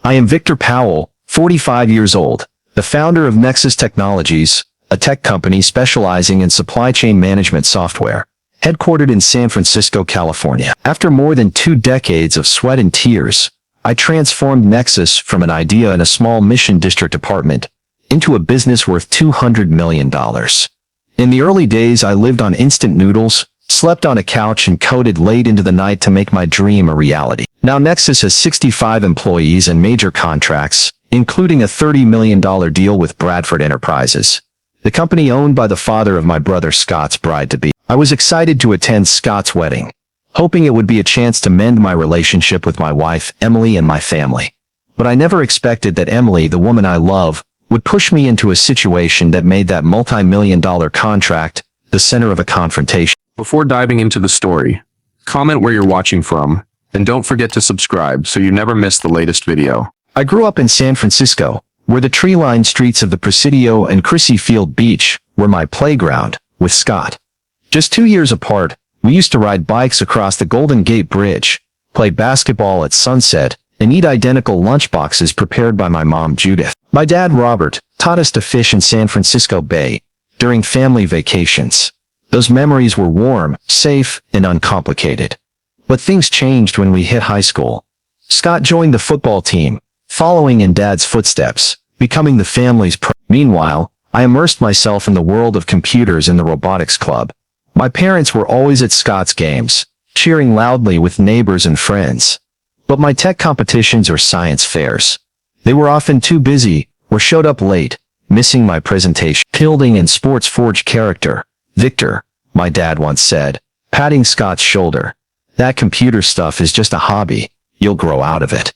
I am Victor Powell, 45 years old, the founder of Nexus Technologies, a tech company specializing in supply chain management software, headquartered in San Francisco, California. After more than 2 decades of sweat and tears, I transformed Nexus from an idea in a small Mission District apartment into a business worth $200 million. In the early days, I lived on instant noodles, slept on a couch, and coded late into the night to make my dream a reality. Now Nexus has 65 employees and major contracts, including a $30 million deal with Bradford Enterprises, the company owned by the father of my brother Scott's bride-to-be. I was excited to attend Scott's wedding, hoping it would be a chance to mend my relationship with my wife, Emily, and my family. But I never expected that Emily, the woman I love, would push me into a situation that made that multi-million-dollar contract the center of a confrontation. Before diving into the story, comment where you're watching from, and don't forget to subscribe so you never miss the latest video. I grew up in San Francisco, where the tree-lined streets of the Presidio and Crissy Field Beach were my playground, with Scott. Just 2 years apart, we used to ride bikes across the Golden Gate Bridge, play basketball at sunset, and eat identical lunchboxes prepared by my mom, Judith. My dad, Robert, taught us to fish in San Francisco Bay during family vacations. Those memories were warm, safe, and uncomplicated. But things changed when we hit high school. Scott joined the football team, following in Dad's footsteps, becoming the family's Meanwhile, I immersed myself in the world of computers in the robotics club. My parents were always at Scott's games, cheering loudly with neighbors and friends. But my tech competitions or science fairs, they were often too busy or showed up late, missing my presentation. Building in Sports Forge character, Victor, my dad once said, patting Scott's shoulder. That computer stuff is just a hobby. You'll grow out of it.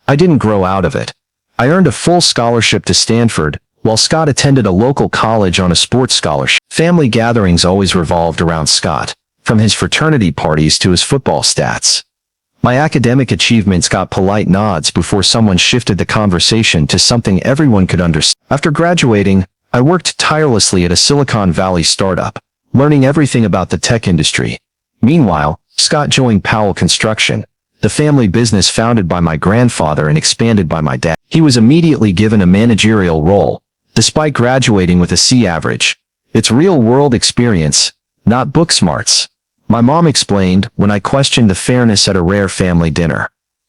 I didn't grow out of it. I earned a full scholarship to Stanford, while Scott attended a local college on a sports scholarship. Family gatherings always revolved around Scott, from his fraternity parties to his football stats. My academic achievements got polite nods before someone shifted the conversation to something everyone could understand. After graduating, I worked tirelessly at a Silicon Valley startup, learning everything about the tech industry. Meanwhile, Scott joined Powell Construction, the family business founded by my grandfather and expanded by my dad. He was immediately given a managerial role, despite graduating with a C average. It's real-world experience, not book smarts, my mom explained when I questioned the fairness at a rare family dinner.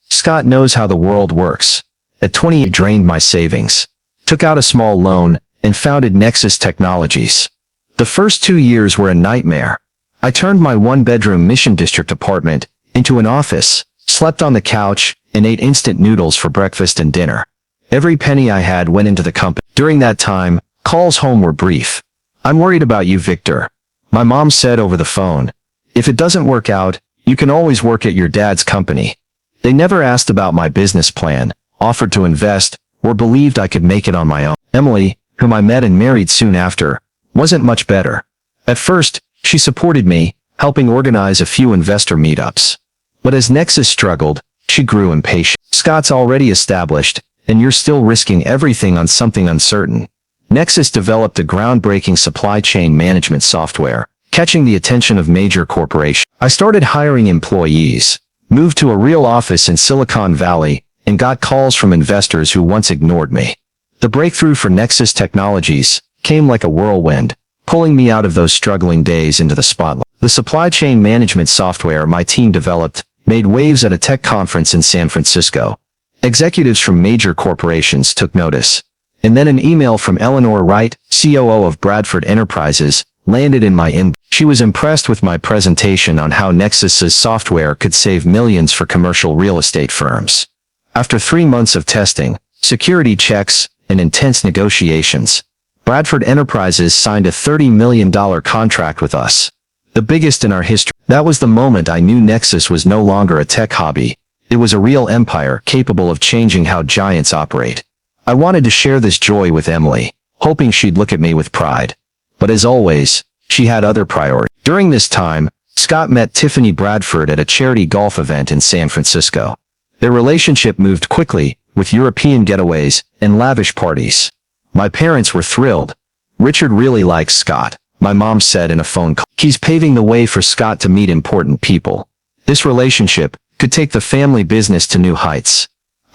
Scott knows how the world works. At 20, he drained my savings, took out a small loan, and founded Nexus Technologies. The first 2 years were a nightmare. I turned my 1-bedroom Mission District apartment into an office, slept on the couch, and ate instant noodles for breakfast and dinner. Every penny I had went into the company. During that time, calls home were brief. "I'm worried about you, Victor," my mom said over the phone. "If it doesn't work out, you can always work at your dad's company." They never asked about my business plan, offered to invest, or believed I could make it on my own. Emily, whom I met and married soon after, wasn't much better. At first, she supported me, helping organize a few investor meetups. But as Nexus struggled, she grew impatient. "Scott's already established, and you're still risking everything on something uncertain." Nexus developed a groundbreaking supply chain management software, catching the attention of major corporations. I started hiring employees, moved to a real office in Silicon Valley, and got calls from investors who once ignored me. The breakthrough for Nexus Technologies came like a whirlwind, pulling me out of those struggling days into the spotlight. The supply chain management software my team developed made waves at a tech conference in San Francisco. Executives from major corporations took notice. And then an email from Eleanor Wright, COO of Bradford Enterprises, landed in my inbox. She was impressed with my presentation on how Nexus's software could save millions for commercial real estate firms. After 3 months of testing, security checks, and intense negotiations, Bradford Enterprises signed a $30 million contract with us, the biggest in our history. That was the moment I knew Nexus was no longer a tech hobby. It was a real empire capable of changing how giants operate. I wanted to share this joy with Emily, hoping she'd look at me with pride. But as always, she had other priorities. During this time, Scott met Tiffany Bradford at a charity golf event in San Francisco. Their relationship moved quickly, with European getaways and lavish parties. My parents were thrilled. "Richard really likes Scott," my mom said in a phone call. "He's paving the way for Scott to meet important people." This relationship could take the family business to new heights.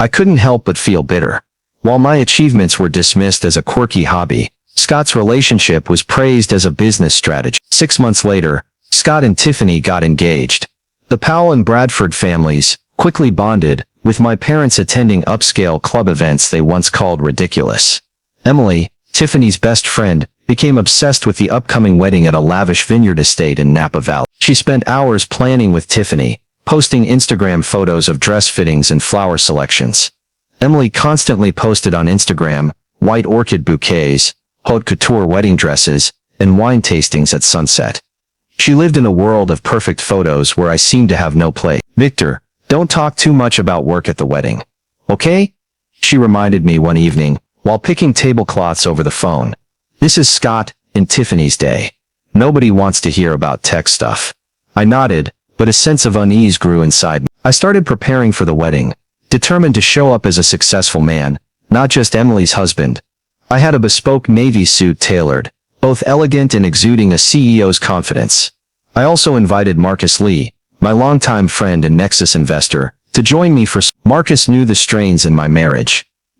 I couldn't help but feel bitter. While my achievements were dismissed as a quirky hobby, Scott's relationship was praised as a business strategy. 6 months later, Scott and Tiffany got engaged. The Powell and Bradford families quickly bonded, with my parents attending upscale club events they once called ridiculous. Emily, Tiffany's best friend, became obsessed with the upcoming wedding at a lavish vineyard estate in Napa Valley. She spent hours planning with Tiffany, posting Instagram photos of dress fittings and flower selections. Emily constantly posted on Instagram white orchid bouquets, haute couture wedding dresses, and wine tastings at sunset. She lived in a world of perfect photos where I seemed to have no place. "Victor, don't talk too much about work at the wedding. Okay?" she reminded me one evening, while picking tablecloths over the phone. "This is Scott and Tiffany's day. Nobody wants to hear about tech stuff." I nodded, but a sense of unease grew inside me. I started preparing for the wedding, determined to show up as a successful man, not just Emily's husband. I had a bespoke navy suit tailored, both elegant and exuding a CEO's confidence. I also invited Marcus Lee, my longtime friend and Nexus investor, to join me for. Marcus knew the strains in my marriage.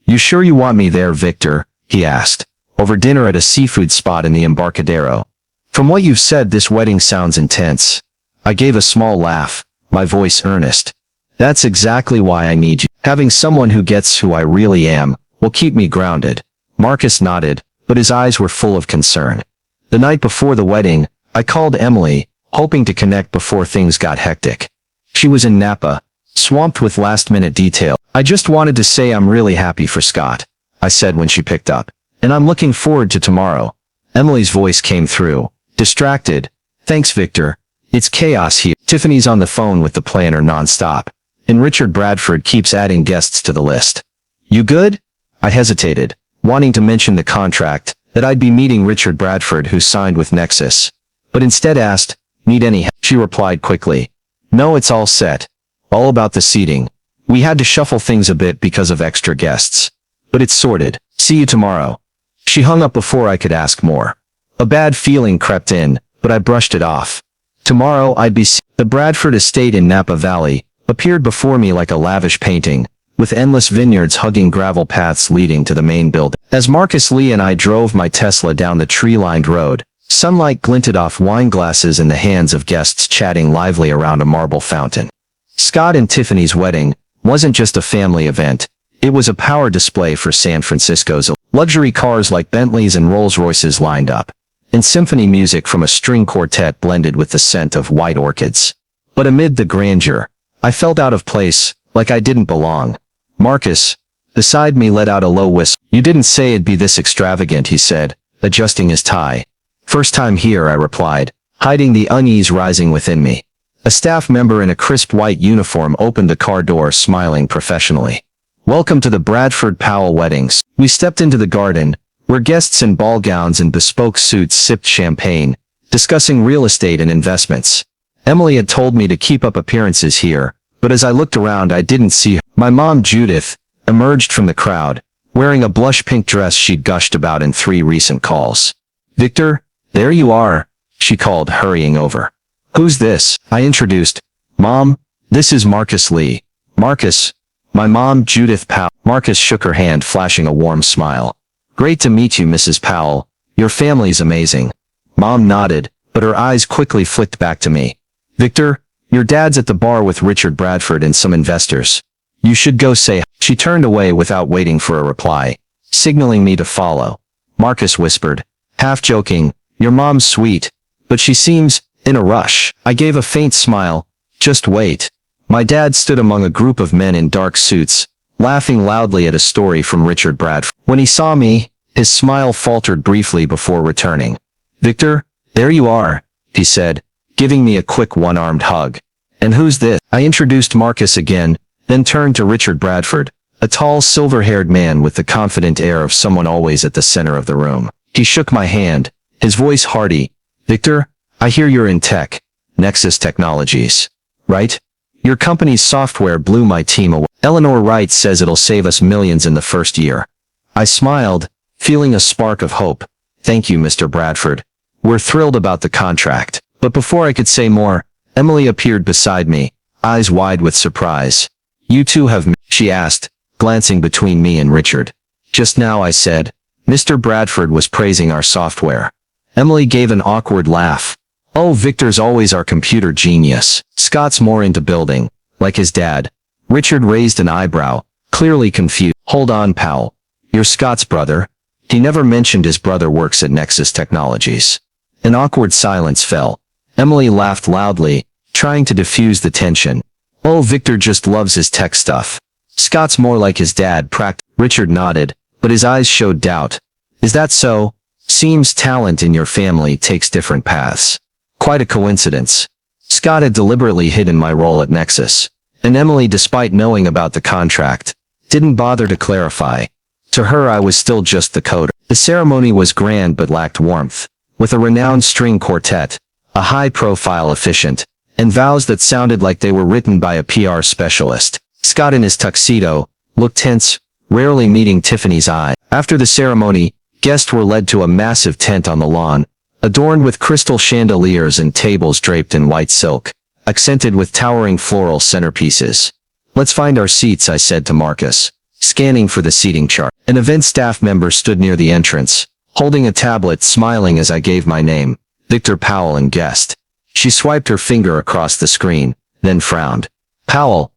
"You sure you want me there, Victor?" he asked, over dinner at a seafood spot in the Embarcadero. "From what you've said, this wedding sounds intense." I gave a small laugh, my voice earnest. "That's exactly why I need you. Having someone who gets who I really am will keep me grounded." Marcus nodded, but his eyes were full of concern. The night before the wedding, I called Emily, hoping to connect before things got hectic. She was in Napa, swamped with last-minute detail. "I just wanted to say I'm really happy for Scott," I said when she picked up. "And I'm looking forward to tomorrow." Emily's voice came through, distracted. "Thanks, Victor. It's chaos here. Tiffany's on the phone with the planner nonstop, and Richard Bradford keeps adding guests to the list." "You good?" I hesitated, wanting to mention the contract, that I'd be meeting Richard Bradford who signed with Nexus, but instead asked, "Need any help?" She replied quickly, "No, it's all set. All about the seating. We had to shuffle things a bit because of extra guests. But it's sorted. See you tomorrow." She hung up before I could ask more. A bad feeling crept in, but I brushed it off. Tomorrow I'd be. The Bradford estate in Napa Valley appeared before me like a lavish painting, with endless vineyards hugging gravel paths leading to the main building. As Marcus Lee and I drove my Tesla down the tree-lined road, sunlight glinted off wine glasses in the hands of guests chatting lively around a marble fountain. Scott and Tiffany's wedding wasn't just a family event, it was a power display for San Francisco's. Luxury cars like Bentleys and Rolls-Royces lined up, and symphony music from a string quartet blended with the scent of white orchids. But amid the grandeur, I felt out of place, like I didn't belong. Marcus, beside me, let out a low whistle. "You didn't say it'd be this extravagant," he said, adjusting his tie. "First time here," I replied, hiding the unease rising within me. A staff member in a crisp white uniform opened the car door, smiling professionally. "Welcome to the Bradford Powell weddings." We stepped into the garden, where guests in ball gowns and bespoke suits sipped champagne, discussing real estate and investments. Emily had told me to keep up appearances here, but as I looked around I didn't see her. My mom, Judith, emerged from the crowd, wearing a blush pink dress she'd gushed about in 3 recent calls. "Victor, there you are," she called, hurrying over. "Who's this?" I introduced. "Mom, this is Marcus Lee." "Marcus?" "My mom, Judith Powell." Marcus shook her hand, flashing a warm smile. "Great to meet you, Mrs. Powell. Your family's amazing." Mom nodded, but her eyes quickly flicked back to me. "Victor, your dad's at the bar with Richard Bradford and some investors. You should go say hi." She turned away without waiting for a reply, signaling me to follow. Marcus whispered, half joking, "Your mom's sweet, but she seems in a rush." I gave a faint smile. "Just wait." My dad stood among a group of men in dark suits, laughing loudly at a story from Richard Bradford. When he saw me, his smile faltered briefly before returning. "Victor, there you are," he said, giving me a quick one-armed hug. "And who's this?" I introduced Marcus again, then turned to Richard Bradford, a tall silver-haired man with the confident air of someone always at the center of the room. He shook my hand, his voice hearty. "Victor, I hear you're in tech. Nexus Technologies, right? Your company's software blew my team away. Eleanor Wright says it'll save us millions in the first year." I smiled, feeling a spark of hope. "Thank you, Mr. Bradford. We're thrilled about the contract." But before I could say more, Emily appeared beside me, eyes wide with surprise. "You two have," she asked, glancing between me and Richard. Just now I said, Mr. Bradford was praising our software. Emily gave an awkward laugh. Oh, Victor's always our computer genius. Scott's more into building, like his dad. Richard raised an eyebrow, clearly confused. Hold on, Powell. You're Scott's brother? He never mentioned his brother works at Nexus Technologies. An awkward silence fell. Emily laughed loudly, trying to diffuse the tension. Oh, Victor just loves his tech stuff. Scott's more like his dad. Richard nodded, but his eyes showed doubt. Is that so? Seems talent in your family takes different paths. Quite a coincidence. Scott had deliberately hidden my role at Nexus, and Emily, despite knowing about the contract, didn't bother to clarify. To her, I was still just the coder. The ceremony was grand but lacked warmth, with a renowned string quartet, a high-profile efficient, and vows that sounded like they were written by a PR specialist. Scott in his tuxedo looked tense, rarely meeting Tiffany's eye. After the ceremony, guests were led to a massive tent on the lawn, adorned with crystal chandeliers and tables draped in white silk, accented with towering floral centerpieces. Let's find our seats, I said to Marcus, scanning for the seating chart. An event staff member stood near the entrance, holding a tablet, smiling as I gave my name, Victor Powell, and guest. She swiped her finger across the screen, then frowned. Powell,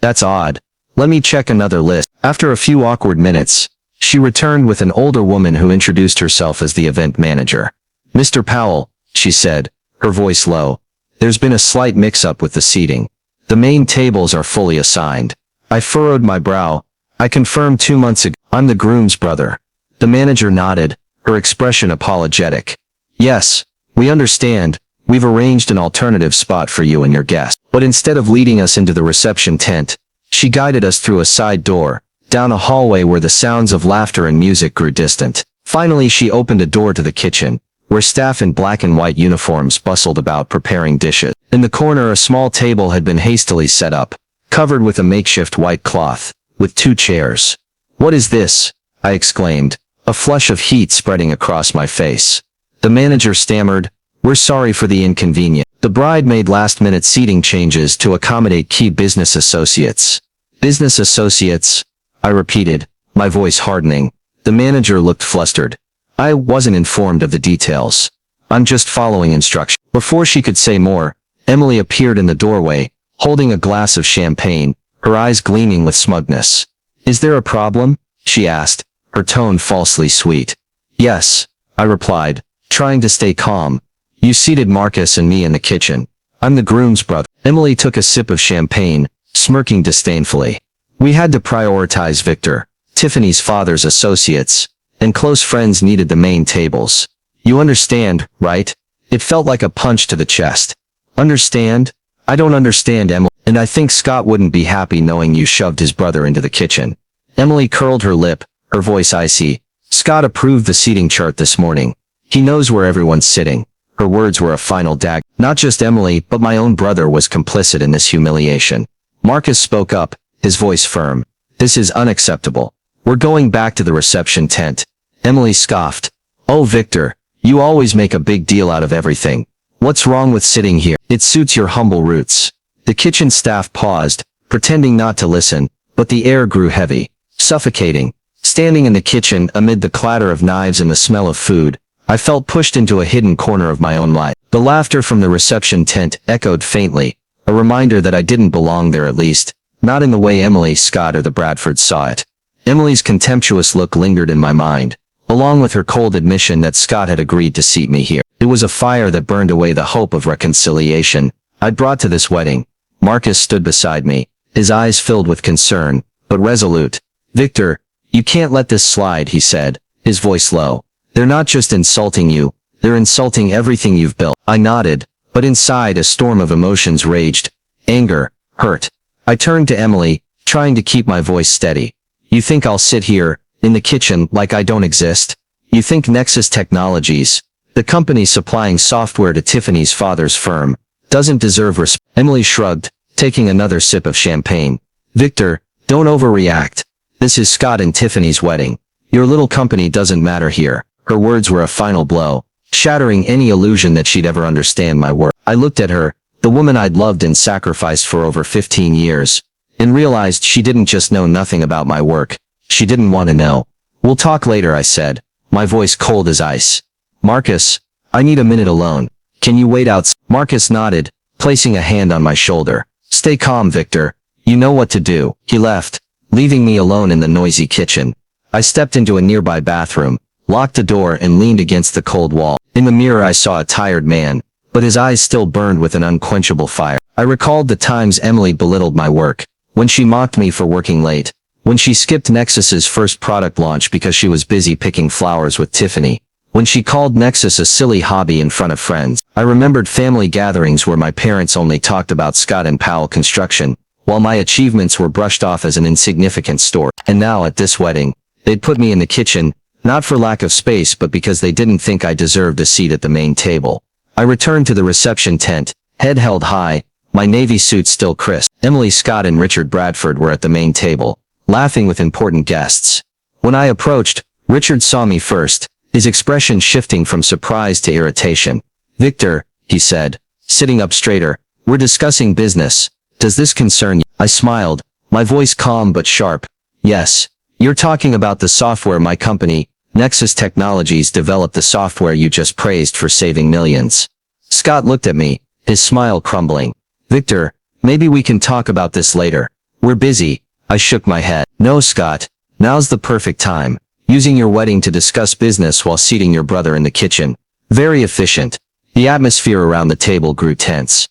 that's odd. Let me check another list. After a few awkward minutes, she returned with an older woman who introduced herself as the event manager. Mr. Powell, she said, her voice low. There's been a slight mix-up with the seating. The main tables are fully assigned. I furrowed my brow. I confirmed 2 months ago. I'm the groom's brother. The manager nodded, her expression apologetic. Yes, we understand. We've arranged an alternative spot for you and your guest. But instead of leading us into the reception tent, she guided us through a side door, down a hallway where the sounds of laughter and music grew distant. Finally, she opened a door to the kitchen, where staff in black and white uniforms bustled about preparing dishes. In the corner, a small table had been hastily set up, covered with a makeshift white cloth, with 2 chairs. What is this? I exclaimed, a flush of heat spreading across my face. The manager stammered, We're sorry for the inconvenience. The bride made last-minute seating changes to accommodate key business associates. Business associates? I repeated, my voice hardening. The manager looked flustered. I wasn't informed of the details. I'm just following instructions. Before she could say more, Emily appeared in the doorway, holding a glass of champagne, her eyes gleaming with smugness. Is there a problem? She asked, her tone falsely sweet. Yes, I replied, trying to stay calm. You seated Marcus and me in the kitchen. I'm the groom's brother. Emily took a sip of champagne, smirking disdainfully. We had to prioritize Victor, Tiffany's father's associates, and close friends needed the main tables. You understand, right? It felt like a punch to the chest. Understand? I don't understand, Emily, and I think Scott wouldn't be happy knowing you shoved his brother into the kitchen. Emily curled her lip, her voice icy. Scott approved the seating chart this morning. He knows where everyone's sitting. Her words were a final dagger. Not just Emily, but my own brother was complicit in this humiliation. Marcus spoke up, his voice firm. This is unacceptable. We're going back to the reception tent. Emily scoffed. Oh, Victor, you always make a big deal out of everything. What's wrong with sitting here? It suits your humble roots. The kitchen staff paused, pretending not to listen, but the air grew heavy, suffocating. Standing in the kitchen amid the clatter of knives and the smell of food, I felt pushed into a hidden corner of my own life. The laughter from the reception tent echoed faintly, a reminder that I didn't belong there, at least, not in the way Emily, Scott, or the Bradfords saw it. Emily's contemptuous look lingered in my mind, along with her cold admission that Scott had agreed to seat me here. It was a fire that burned away the hope of reconciliation I'd brought to this wedding. Marcus stood beside me, his eyes filled with concern, but resolute. Victor, you can't let this slide, he said, his voice low. They're not just insulting you, they're insulting everything you've built. I nodded, but inside a storm of emotions raged. Anger, hurt. I turned to Emily, trying to keep my voice steady. You think I'll sit here, in the kitchen, like I don't exist? You think Nexus Technologies, the company supplying software to Tiffany's father's firm, doesn't deserve respect? Emily shrugged, taking another sip of champagne. Victor, don't overreact. This is Scott and Tiffany's wedding. Your little company doesn't matter here. Her words were a final blow, shattering any illusion that she'd ever understand my work. I looked at her, the woman I'd loved and sacrificed for over 15 years. and realized she didn't just know nothing about my work. She didn't want to know. We'll talk later, I said, my voice cold as ice. Marcus, I need a minute alone. Can you wait out? Marcus nodded, placing a hand on my shoulder. Stay calm, Victor. You know what to do. He left, leaving me alone in the noisy kitchen. I stepped into a nearby bathroom, locked the door and leaned against the cold wall. In the mirror I saw a tired man, but his eyes still burned with an unquenchable fire. I recalled the times Emily belittled my work, when she mocked me for working late, when she skipped Nexus's first product launch because she was busy picking flowers with Tiffany, when she called Nexus a silly hobby in front of friends. I remembered family gatherings where my parents only talked about Scott and Powell construction, while my achievements were brushed off as an insignificant story. And now at this wedding, they'd put me in the kitchen, not for lack of space but because they didn't think I deserved a seat at the main table. I returned to the reception tent, head held high, my navy suit still crisp. Emily, Scott and Richard Bradford were at the main table, laughing with important guests. When I approached, Richard saw me first, his expression shifting from surprise to irritation. Victor, he said, sitting up straighter, we're discussing business. Does this concern you? I smiled, my voice calm but sharp. Yes, you're talking about the software my company, Nexus Technologies, developed, the software you just praised for saving millions. Scott looked at me, his smile crumbling. Victor, maybe we can talk about this later. We're busy. I shook my head. No, Scott, now's the perfect time. Using your wedding to discuss business while seating your brother in the kitchen. Very efficient. The atmosphere around the table grew tense.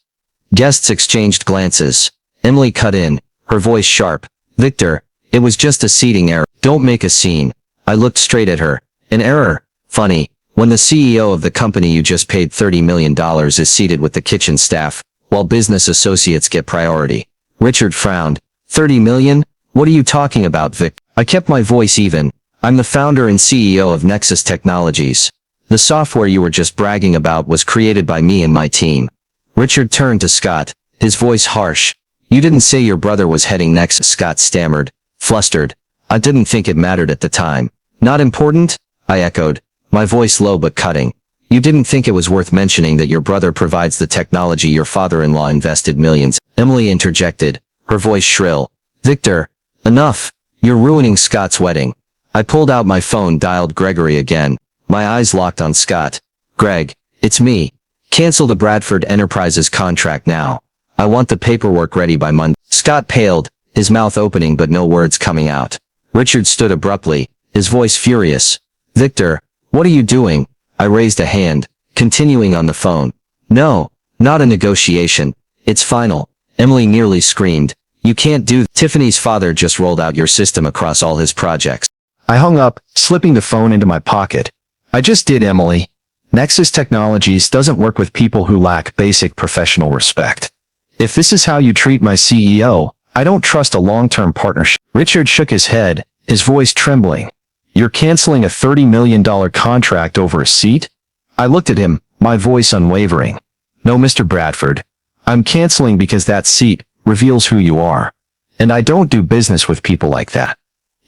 Guests exchanged glances. Emily cut in, her voice sharp. Victor, it was just a seating error. Don't make a scene. I looked straight at her. An error? Funny, when the CEO of the company you just paid $30 million is seated with the kitchen staff, while business associates get priority. Richard frowned. 30 million? What are you talking about, Vic? I kept my voice even. I'm the founder and CEO of Nexus Technologies. The software you were just bragging about was created by me and my team. Richard turned to Scott, his voice harsh. You didn't say your brother was heading Nexus, Scott stammered, flustered. I didn't think it mattered at the time. Not important? I echoed, my voice low but cutting. You didn't think it was worth mentioning that your brother provides the technology your father-in-law invested millions? Emily interjected, her voice shrill. Victor, enough. You're ruining Scott's wedding. I pulled out my phone, dialed Gregory again. My eyes locked on Scott. Greg, it's me. Cancel the Bradford Enterprises contract now. I want the paperwork ready by Monday. Scott paled, his mouth opening but no words coming out. Richard stood abruptly, his voice furious. Victor, what are you doing? I raised a hand, continuing on the phone. No, not a negotiation. It's final. Emily nearly screamed. You can't do that. Tiffany's father just rolled out your system across all his projects. I hung up, slipping the phone into my pocket. I just did, Emily. Nexus Technologies doesn't work with people who lack basic professional respect. If this is how you treat my CEO, I don't trust a long-term partnership. Richard shook his head, his voice trembling. You're canceling a $30 million contract over a seat? I looked at him, my voice unwavering. No, Mr. Bradford. I'm canceling because that seat reveals who you are. And I don't do business with people like that.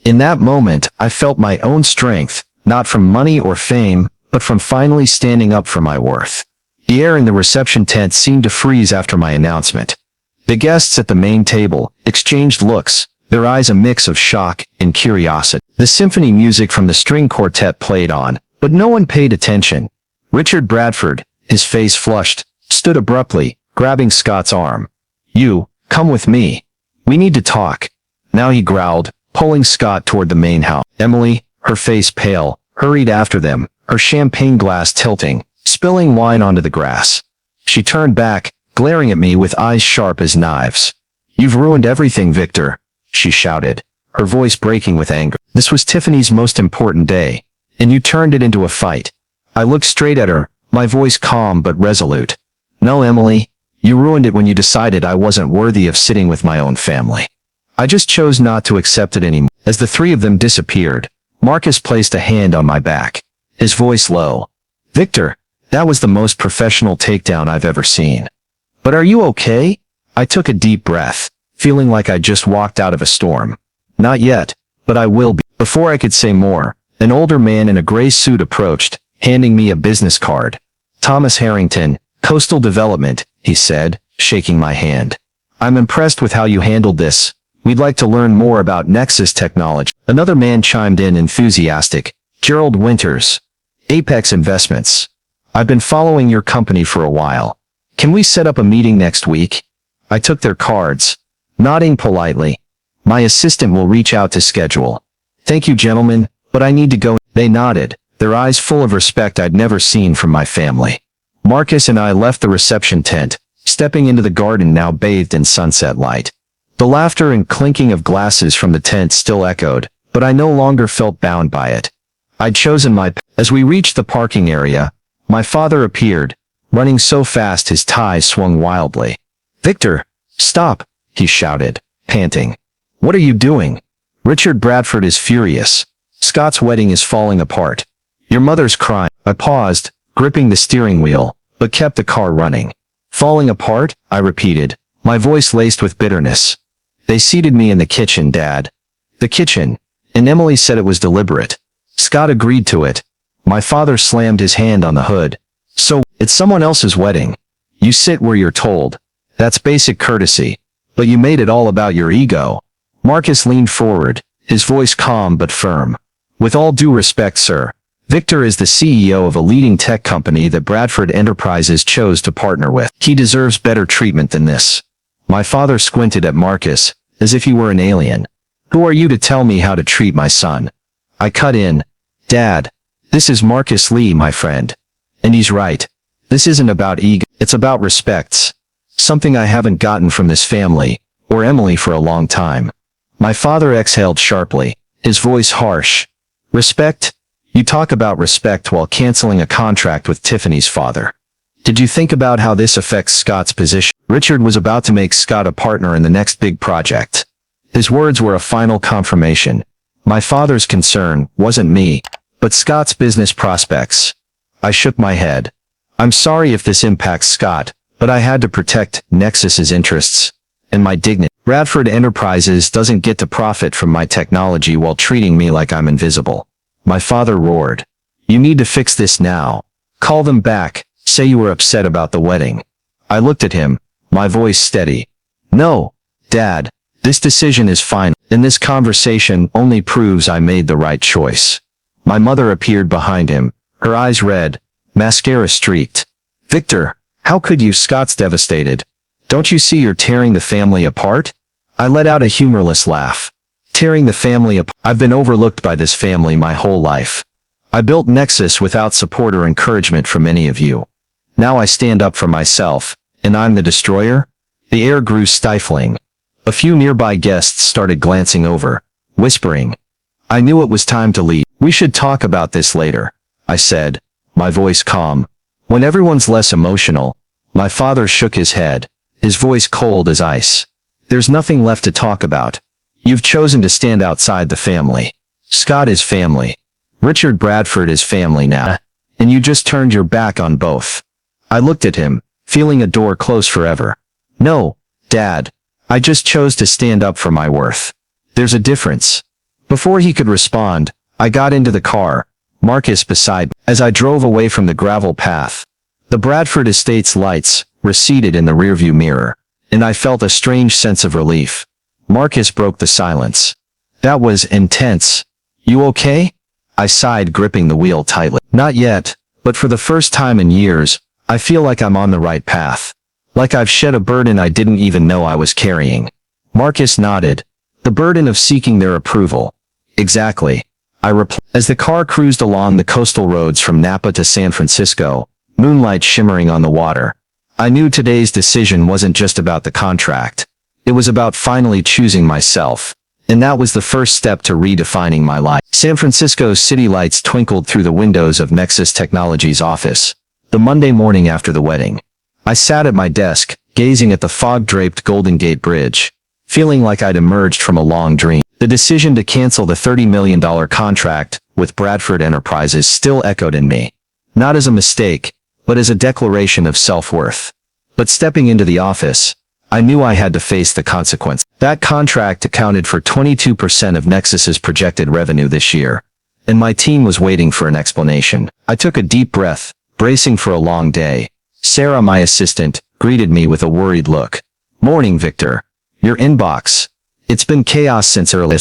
In that moment, I felt my own strength, not from money or fame, but from finally standing up for my worth. The air in the reception tent seemed to freeze after my announcement. The guests at the main table exchanged looks, their eyes a mix of shock and curiosity. The symphony music from the string quartet played on, but no one paid attention. Richard Bradford, his face flushed, stood abruptly, grabbing Scott's arm. You, come with me. We need to talk. Now he growled, pulling Scott toward the main house. Emily, her face pale, hurried after them, her champagne glass tilting, spilling wine onto the grass. She turned back, glaring at me with eyes sharp as knives. You've ruined everything, Victor, she shouted, her voice breaking with anger. This was Tiffany's most important day, and you turned it into a fight. I looked straight at her, my voice calm but resolute. No, Emily, you ruined it when you decided I wasn't worthy of sitting with my own family. I just chose not to accept it anymore. As the three of them disappeared, Marcus placed a hand on my back, his voice low. Victor, that was the most professional takedown I've ever seen. But are you okay? I took a deep breath, feeling like I just walked out of a storm. Not yet, but I will be. Before I could say more, an older man in a gray suit approached, handing me a business card. Thomas Harrington, Coastal Development, he said, shaking my hand. I'm impressed with how you handled this, We'd like to learn more about Nexus Technology. Another man chimed in enthusiastic. Gerald Winters. Apex Investments. I've been following your company for a while. Can we set up a meeting next week? I took their cards. Nodding politely. My assistant will reach out to schedule. Thank you, gentlemen, but I need to go. They nodded, their eyes full of respect I'd never seen from my family. Marcus and I left the reception tent, stepping into the garden now bathed in sunset light. The laughter and clinking of glasses from the tent still echoed, but I no longer felt bound by it. I'd chosen my path. As we reached the parking area, my father appeared, running so fast his ties swung wildly. Victor, stop, he shouted, panting. What are you doing? Richard Bradford is furious. Scott's wedding is falling apart. Your mother's crying. I paused, gripping the steering wheel, but kept the car running. Falling apart? I repeated, my voice laced with bitterness. They seated me in the kitchen, Dad. The kitchen. And Emily said it was deliberate. Scott agreed to it. My father slammed his hand on the hood. So, it's someone else's wedding. You sit where you're told. That's basic courtesy. But you made it all about your ego. Marcus leaned forward, his voice calm but firm. With all due respect, sir, Victor is the CEO of a leading tech company that Bradford Enterprises chose to partner with. He deserves better treatment than this. My father squinted at Marcus, as if he were an alien. Who are you to tell me how to treat my son? I cut in. Dad, this is Marcus Lee, my friend. And he's right. This isn't about ego, it's about respects. Something I haven't gotten from this family, or Emily for a long time. My father exhaled sharply, his voice harsh. Respect? You talk about respect while canceling a contract with Tiffany's father. Did you think about how this affects Scott's position? Richard was about to make Scott a partner in the next big project. His words were a final confirmation. My father's concern wasn't me, but Scott's business prospects. I shook my head. I'm sorry if this impacts Scott, but I had to protect Nexus's interests and my dignity. Bradford Enterprises doesn't get to profit from my technology while treating me like I'm invisible. My father roared. You need to fix this now. Call them back, say you were upset about the wedding. I looked at him, my voice steady. No, Dad, this decision is final, and this conversation only proves I made the right choice. My mother appeared behind him, her eyes red, mascara streaked. Victor, how could you? Scott's devastated. Don't you see you're tearing the family apart? I let out a humorless laugh. Tearing the family apart. I've been overlooked by this family my whole life. I built Nexus without support or encouragement from any of you. Now I stand up for myself, and I'm the destroyer? The air grew stifling. A few nearby guests started glancing over, whispering. I knew it was time to leave. We should talk about this later, I said, my voice calm. When everyone's less emotional, my father shook his head, his voice cold as ice. There's nothing left to talk about. You've chosen to stand outside the family. Scott is family. Richard Bradford is family now. And you just turned your back on both. I looked at him, feeling a door close forever. No, Dad. I just chose to stand up for my worth. There's a difference. Before he could respond, I got into the car, Marcus beside me. As I drove away from the gravel path, the Bradford Estate's lights receded in the rearview mirror, and I felt a strange sense of relief. Marcus broke the silence. That was intense. You okay? I sighed, gripping the wheel tightly. Not yet, but for the first time in years, I feel like I'm on the right path. Like I've shed a burden I didn't even know I was carrying. Marcus nodded. The burden of seeking their approval. Exactly. I replied. As the car cruised along the coastal roads from Napa to San Francisco, moonlight shimmering on the water, I knew today's decision wasn't just about the contract. It was about finally choosing myself. And that was the first step to redefining my life. San Francisco's city lights twinkled through the windows of Nexus Technologies' office, the Monday morning after the wedding. I sat at my desk, gazing at the fog-draped Golden Gate Bridge, feeling like I'd emerged from a long dream. The decision to cancel the $30 million contract with Bradford Enterprises still echoed in me. Not as a mistake, but as a declaration of self-worth. But stepping into the office, I knew I had to face the consequence. That contract accounted for 22% of Nexus's projected revenue this year, and my team was waiting for an explanation. I took a deep breath, bracing for a long day. Sarah, my assistant, greeted me with a worried look. Morning, Victor. Your inbox. It's been chaos since early.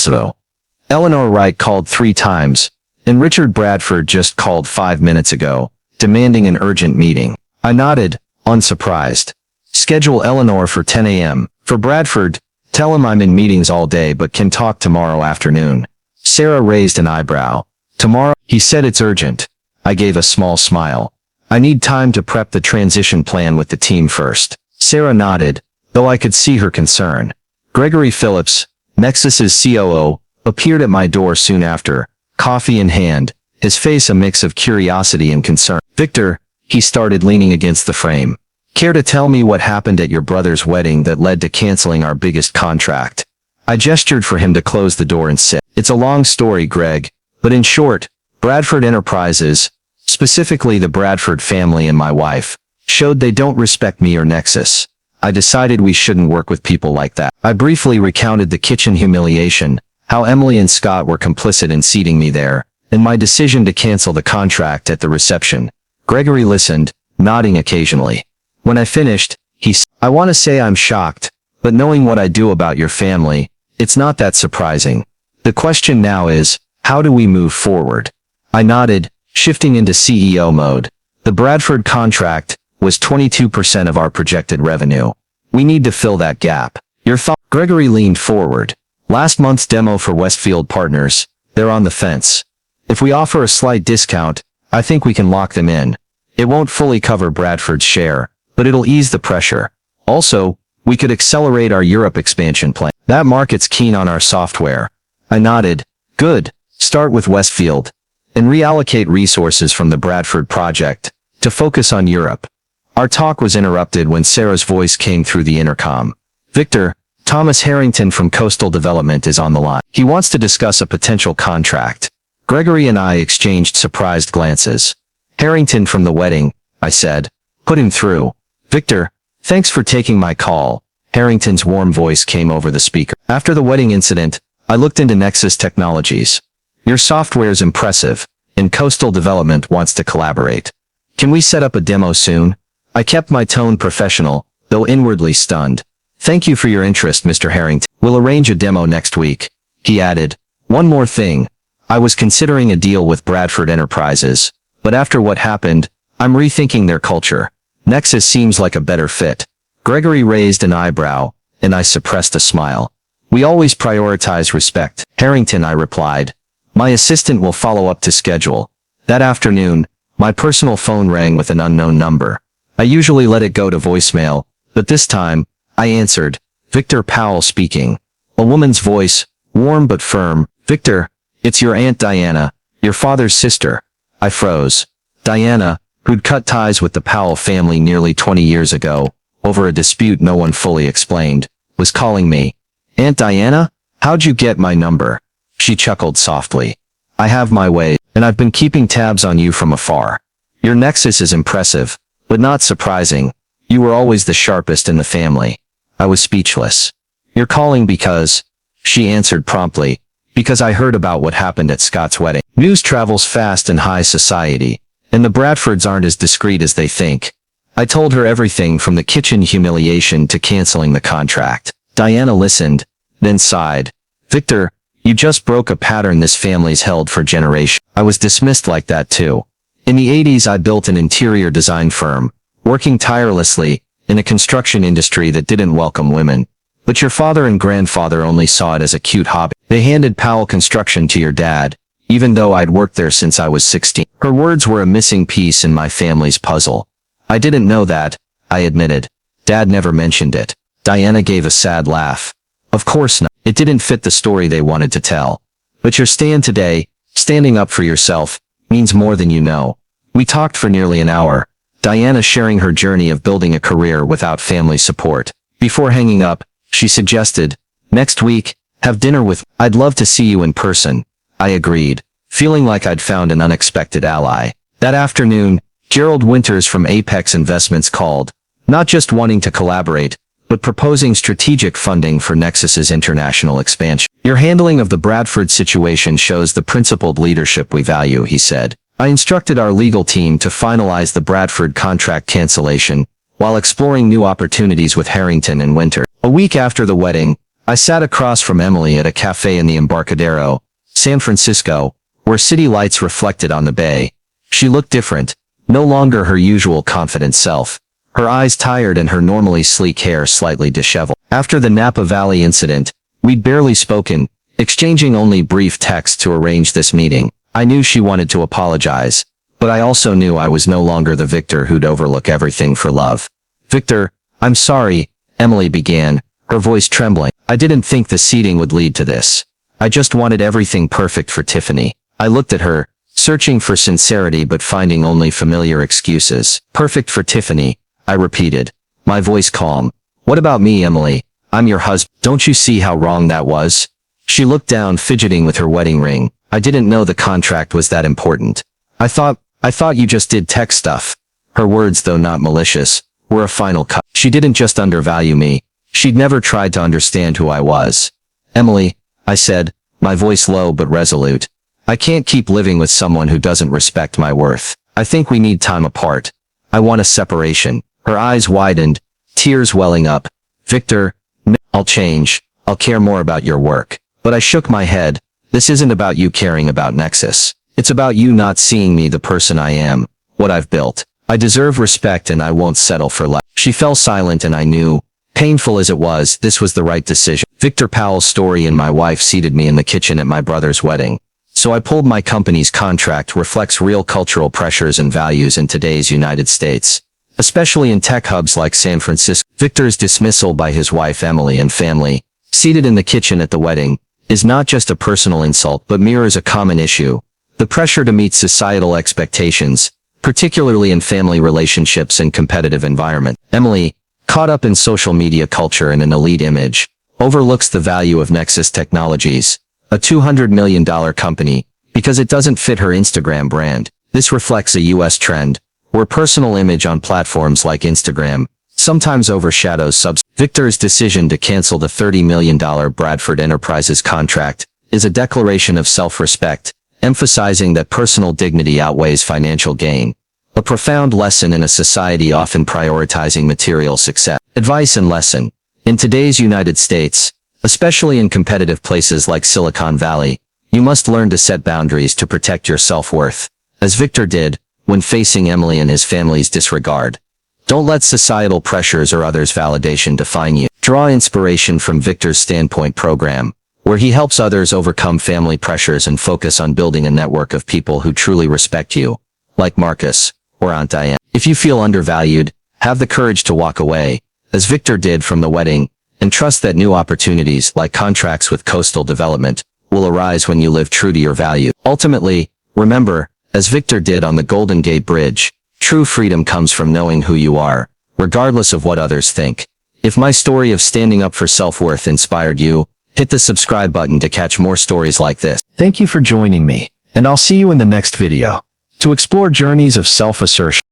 Eleanor Wright called 3 times, and Richard Bradford just called 5 minutes ago, demanding an urgent meeting. I nodded, unsurprised. Schedule Eleanor for 10 a.m. For Bradford, tell him I'm in meetings all day but can talk tomorrow afternoon. Sarah raised an eyebrow. Tomorrow? He said it's urgent. I gave a small smile. I need time to prep the transition plan with the team first. Sarah nodded, though I could see her concern. Gregory Phillips, Nexus's COO, appeared at my door soon after, coffee in hand, his face a mix of curiosity and concern. Victor, he started leaning against the frame. Care to tell me what happened at your brother's wedding that led to canceling our biggest contract? I gestured for him to close the door and sit. It's a long story, Greg, but in short, Bradford Enterprises, specifically the Bradford family and my wife, showed they don't respect me or Nexus. I decided we shouldn't work with people like that. I briefly recounted the kitchen humiliation, how Emily and Scott were complicit in seating me there, and my decision to cancel the contract at the reception. Gregory listened, nodding occasionally. When I finished, he said, I want to say I'm shocked, but knowing what I do about your family, it's not that surprising. The question now is, how do we move forward? I nodded, shifting into CEO mode. The Bradford contract was 22% of our projected revenue. We need to fill that gap. Your thought? Gregory leaned forward. Last month's demo for Westfield Partners, they're on the fence. If we offer a slight discount, I think we can lock them in. It won't fully cover Bradford's share, but it'll ease the pressure. Also, we could accelerate our Europe expansion plan. That market's keen on our software. I nodded. Good. Start with Westfield, and reallocate resources from the Bradford project to focus on Europe. Our talk was interrupted when Sarah's voice came through the intercom. Victor, Thomas Harrington from Coastal Development is on the line. He wants to discuss a potential contract. Gregory and I exchanged surprised glances. Harrington from the wedding, I said. Put him through. Victor, thanks for taking my call. Harrington's warm voice came over the speaker. After the wedding incident, I looked into Nexus Technologies. Your software's impressive, and Coastal Development wants to collaborate. Can we set up a demo soon? I kept my tone professional, though inwardly stunned. Thank you for your interest, Mr. Harrington. We'll arrange a demo next week. He added, one more thing. I was considering a deal with Bradford Enterprises, but after what happened, I'm rethinking their culture. Nexus seems like a better fit. Gregory raised an eyebrow, and I suppressed a smile. We always prioritize respect. Harrington, I replied. My assistant will follow up to schedule. That afternoon, my personal phone rang with an unknown number. I usually let it go to voicemail, but this time, I answered. Victor Powell speaking. A woman's voice, warm but firm. Victor, it's your Aunt Diana, your father's sister. I froze. Diana, who'd cut ties with the Powell family nearly 20 years ago, over a dispute no one fully explained, was calling me. Aunt Diana? How'd you get my number? She chuckled softly. I have my way, and I've been keeping tabs on you from afar. Your Nexus is impressive, but not surprising. You were always the sharpest in the family. I was speechless. You're calling because... She answered promptly. Because I heard about what happened at Scott's wedding. News travels fast in high society, and the Bradfords aren't as discreet as they think. I told her everything from the kitchen humiliation to canceling the contract. Diana listened, then sighed. Victor, you just broke a pattern this family's held for generations. I was dismissed like that too. In the 80s I built an interior design firm, working tirelessly, in a construction industry that didn't welcome women. But your father and grandfather only saw it as a cute hobby. They handed Powell Construction to your dad, even though I'd worked there since I was 16. Her words were a missing piece in my family's puzzle. I didn't know that, I admitted. Dad never mentioned it. Diana gave a sad laugh. Of course not. It didn't fit the story they wanted to tell. But your stand today, standing up for yourself, means more than you know. We talked for nearly an hour, Diana sharing her journey of building a career without family support. Before hanging up, she suggested, next week, have dinner with... I'd love to see you in person. I agreed, feeling like I'd found an unexpected ally. That afternoon, Gerald Winters from Apex Investments called, not just wanting to collaborate, but proposing strategic funding for Nexus's international expansion. Your handling of the Bradford situation shows the principled leadership we value, he said. I instructed our legal team to finalize the Bradford contract cancellation, while exploring new opportunities with Harrington and Winter. A week after the wedding, I sat across from Emily at a cafe in the Embarcadero, San Francisco, where city lights reflected on the bay. She looked different, no longer her usual confident self, her eyes tired and her normally sleek hair slightly disheveled. After the Napa Valley incident, we'd barely spoken, exchanging only brief texts to arrange this meeting. I knew she wanted to apologize, but I also knew I was no longer the Victor who'd overlook everything for love. Victor, I'm sorry, Emily began, her voice trembling. I didn't think the seating would lead to this. I just wanted everything perfect for Tiffany. I looked at her, searching for sincerity but finding only familiar excuses. Perfect for Tiffany, I repeated, my voice calm. What about me, Emily? I'm your husband. Don't you see how wrong that was? She looked down, fidgeting with her wedding ring. I didn't know the contract was that important. I thought you just did tech stuff. Her words, though not malicious, were a final cut. She didn't just undervalue me. She'd never tried to understand who I was. Emily, I said, my voice low but resolute. I can't keep living with someone who doesn't respect my worth. I think we need time apart. I want a separation. Her eyes widened, tears welling up. Victor, no, I'll change. I'll care more about your work. But I shook my head. This isn't about you caring about Nexus. It's about you not seeing me the person I am, what I've built. I deserve respect and I won't settle for less. She fell silent and I knew, painful as it was, this was the right decision. Victor Powell's story and my wife seated me in the kitchen at my brother's wedding. So I pulled my company's contract reflects real cultural pressures and values in today's United States, especially in tech hubs like San Francisco. Victor's dismissal by his wife Emily and family, seated in the kitchen at the wedding, is not just a personal insult but mirrors a common issue, the pressure to meet societal expectations, particularly in family relationships and competitive environment. Emily, caught up in social media culture and an elite image, overlooks the value of Nexus Technologies, a $200 million company, because it doesn't fit her Instagram brand. This reflects a US trend, where personal image on platforms like Instagram sometimes overshadows subs. Victor's decision to cancel the $30 million Bradford Enterprises contract is a declaration of self-respect, emphasizing that personal dignity outweighs financial gain. A profound lesson in a society often prioritizing material success. Advice and lesson. In today's United States, especially in competitive places like Silicon Valley, you must learn to set boundaries to protect your self-worth, as Victor did when facing Emily and his family's disregard. Don't let societal pressures or others' validation define you. Draw inspiration from Victor's Standpoint program, where he helps others overcome family pressures and focus on building a network of people who truly respect you, like Marcus or Aunt Diane. If you feel undervalued, have the courage to walk away, as Victor did from the wedding, and trust that new opportunities, like contracts with coastal development, will arise when you live true to your value. Ultimately, remember, as Victor did on the Golden Gate Bridge, true freedom comes from knowing who you are, regardless of what others think. If my story of standing up for self-worth inspired you, hit the subscribe button to catch more stories like this. Thank you for joining me, and I'll see you in the next video to explore journeys of self-assertion.